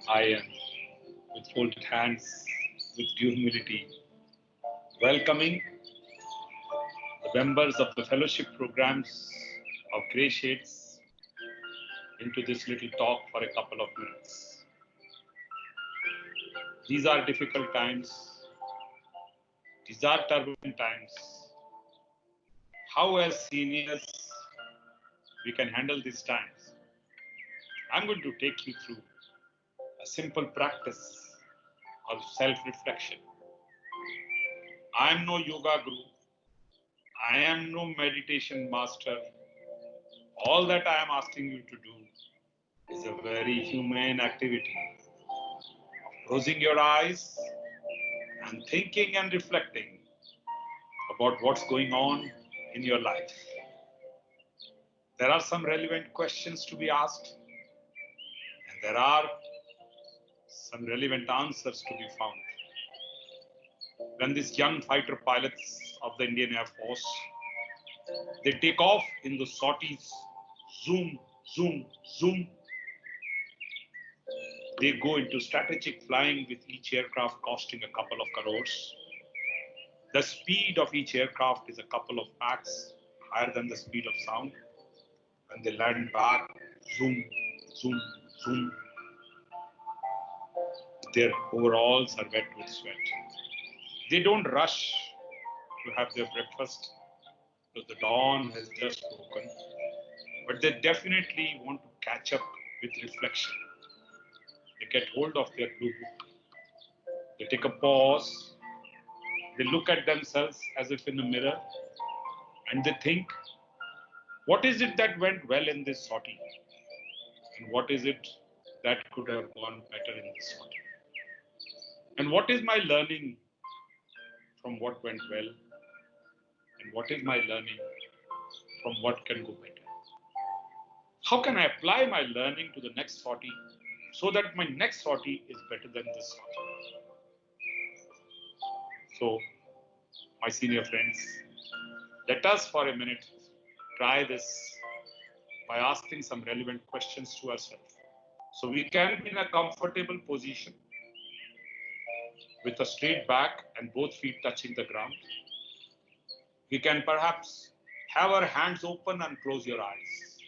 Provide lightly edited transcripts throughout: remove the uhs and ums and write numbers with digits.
I am, with folded hands, with due humility, welcoming the members of the fellowship programs of Grey Shades into this little talk for a couple of minutes. These are difficult times. These are turbulent times. How, as seniors, we can handle these times? I'm going to take you through a simple practice of self-reflection. I am no yoga guru. I am no meditation master. All that I am asking you to do is a very humane activity. Closing your eyes and thinking and reflecting about what's going on in your life. There are some relevant questions to be asked, and there are some relevant answers to be found. When these young fighter pilots of the Indian Air Force, they take off in the sorties, zoom, zoom, zoom. They go into strategic flying with each aircraft costing a couple of crores. The speed of each aircraft is a couple of Machs higher than the speed of sound. When they land back, zoom, zoom, zoom. Their overalls are wet with sweat. They don't rush to have their breakfast because the dawn has just broken, but they definitely want to catch up with reflection. They get hold of their blue book. They take a pause. They look at themselves as if in a mirror, and they think, what is it that went well in this sortie? And what is it that could have gone better in this sortie? And what is my learning from what went well? And what is my learning from what can go better? How can I apply my learning to the next sortie so that my next sortie is better than this sortie? So, my senior friends, let us for a minute try this by asking some relevant questions to ourselves. So we can be in a comfortable position with a straight back and both feet touching the ground. We can perhaps have our hands open and close your eyes.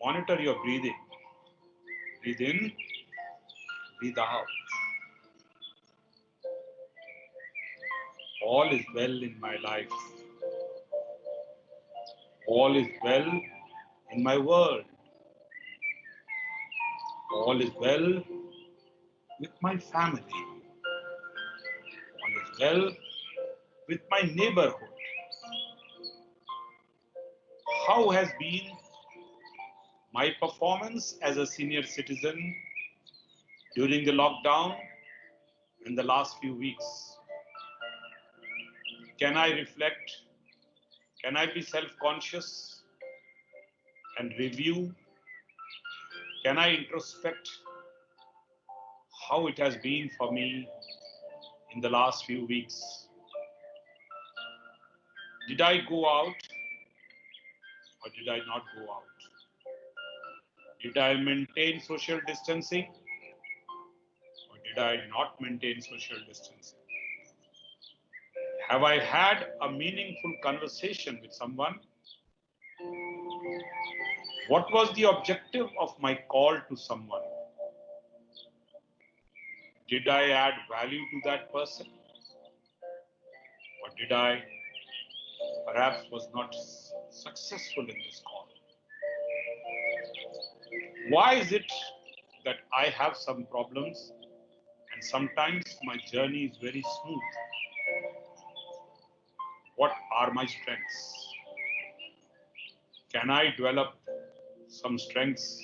Monitor your breathing. Breathe in, breathe out. All is well in my life. All is well in my world. All is well with my family. All is well with my neighborhood. How has been my performance as a senior citizen during the lockdown in the last few weeks? Can I reflect? Can I be self-conscious and review? Can I introspect how it has been for me in the last few weeks? Did I go out or did I not go out? Did I maintain social distancing or did I not maintain social distancing? Have I had a meaningful conversation with someone? What was the objective of my call to someone? Did I add value to that person? Or did I perhaps was not successful in this call? Why is it that I have some problems and sometimes my journey is very smooth? What are my strengths? Can I develop some strengths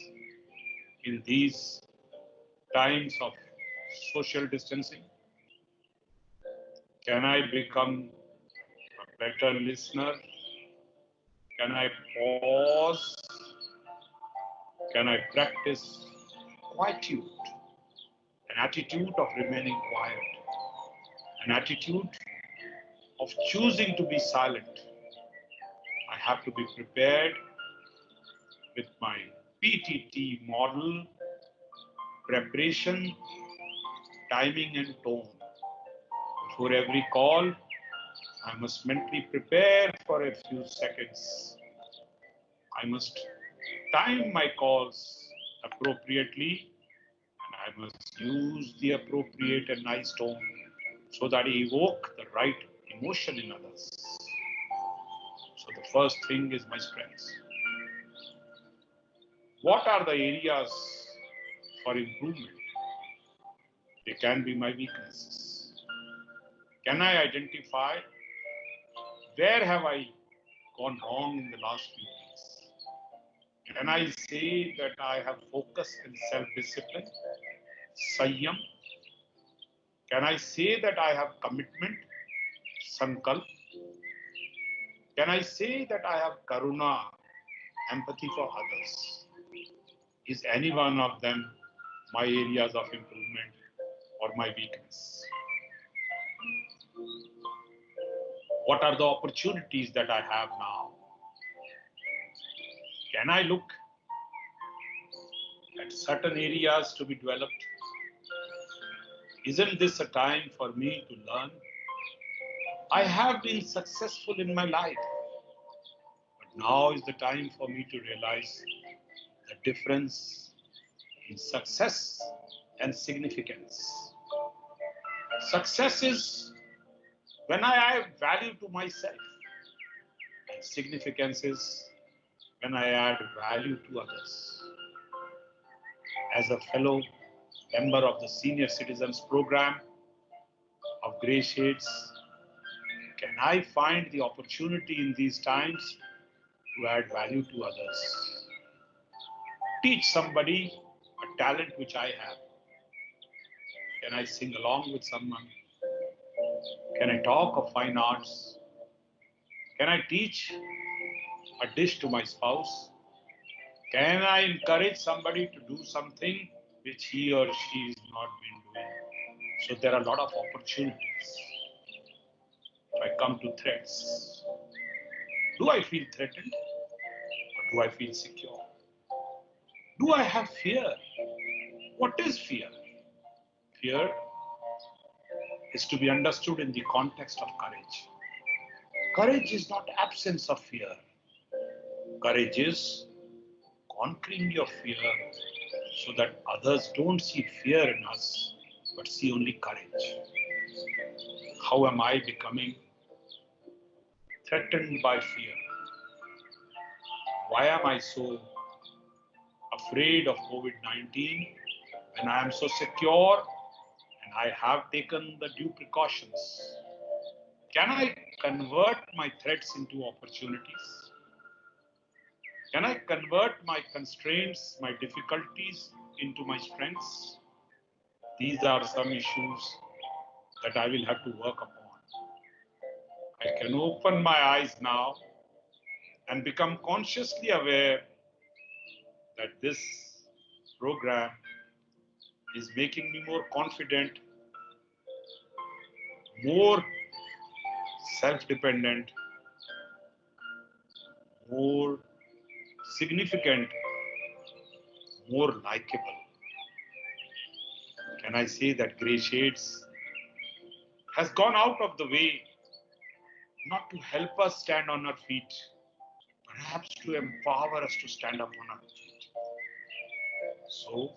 in these times of social distancing? Can I become a better listener? Can I pause? Can I practice quietude? An attitude of remaining quiet, an attitude of choosing to be silent. I have to be prepared with my PTT model: preparation, timing, and tone. Before every call, I must mentally prepare for a few seconds. I must time my calls appropriately, and I must use the appropriate and nice tone so that I evoke the right emotion in others. So the first thing is my strengths. What are the areas for improvement? They can be my weaknesses. Can I identify where have I gone wrong in the last few weeks? Can I say that I have focus and self-discipline, Sanyam? Can I say that I have commitment, Sankalp? Can I say that I have Karuna, empathy for others? Is any one of them my areas of improvement or my weakness? What are the opportunities that I have now? Can I look at certain areas to be developed? Isn't this a time for me to learn? I have been successful in my life, but now is the time for me to realize the difference in success and significance. Success is when I add value to myself, and significance is when I add value to others. As a fellow member of the Senior Citizens Program of Grey Shades, can I find the opportunity in these times to add value to others? Teach somebody a talent which I have. Can I sing along with someone? Can I talk of fine arts? Can I teach a dish to my spouse? Can I encourage somebody to do something which he or she has not been doing? So there are a lot of opportunities. If I come to threats, do I feel threatened or do I feel secure? Do I have fear? What is fear? Fear is to be understood in the context of courage. Courage is not absence of fear. Courage is conquering your fear so that others don't see fear in us, but see only courage. How am I becoming threatened by fear? Why am I so afraid of COVID-19 when I am so secure and I have taken the due precautions? Can I convert my threats into opportunities? Can I convert my constraints, my difficulties into my strengths? These are some issues that I will have to work upon. I can open my eyes now and become consciously aware that this program is making me more confident, more self-dependent, more significant, more likable. Can I say that Grey Shades has gone out of the way not to help us stand on our feet, perhaps to empower us to stand up on our feet? So,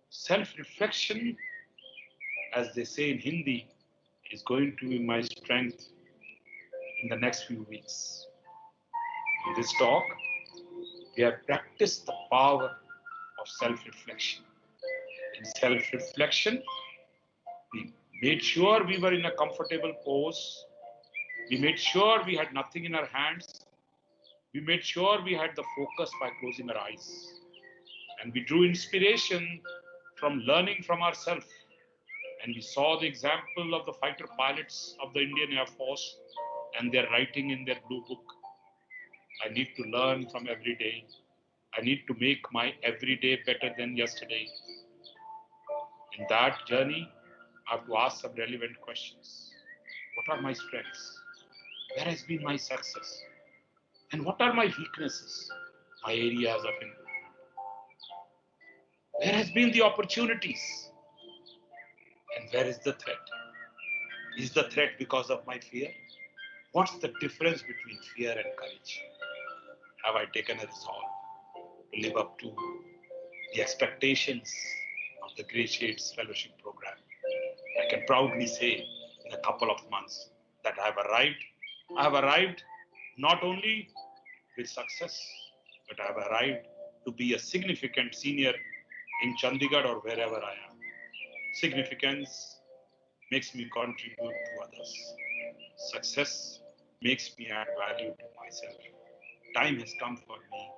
self-reflection, as they say in Hindi, is going to be my strength in the next few weeks. In this talk, we have practiced the power of self-reflection. In self-reflection, we made sure we were in a comfortable pose. We made sure we had nothing in our hands. We made sure we had the focus by closing our eyes. And we drew inspiration from learning from ourselves. And we saw the example of the fighter pilots of the Indian Air Force and their writing in their blue book. I need to learn from every day. I need to make my every day better than yesterday. In that journey, I have to ask some relevant questions. What are my strengths? Where has been my success? And what are my weaknesses? My areas of improvement. Where has been the opportunities? And where is the threat? Is the threat because of my fear? What's the difference between fear and courage? Have I taken a resolve to live up to the expectations of the Grey Shades Fellowship Program? I can proudly say in a couple of months that I have arrived. I have arrived not only with success, but I have arrived to be a significant senior in Chandigarh or wherever I am. Significance makes me contribute to others. Success makes me add value to myself. Time has come for me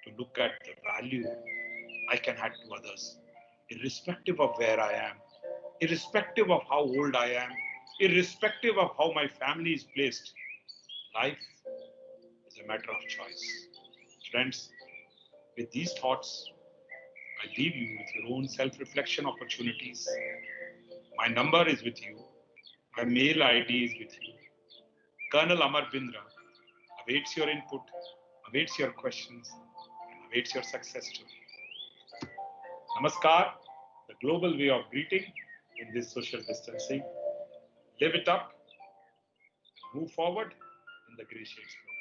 to look at the value I can add to others, irrespective of where I am, irrespective of how old I am, irrespective of how my family is placed. Life is a matter of choice. Friends, with these thoughts, I leave you with your own self-reflection opportunities. My number is with you. My mail ID is with you. Colonel Amar Bindra awaits your input, awaits your questions, and awaits your success story. Namaskar, the global way of greeting in this social distancing. Live it up, move forward in the Grey Shades program.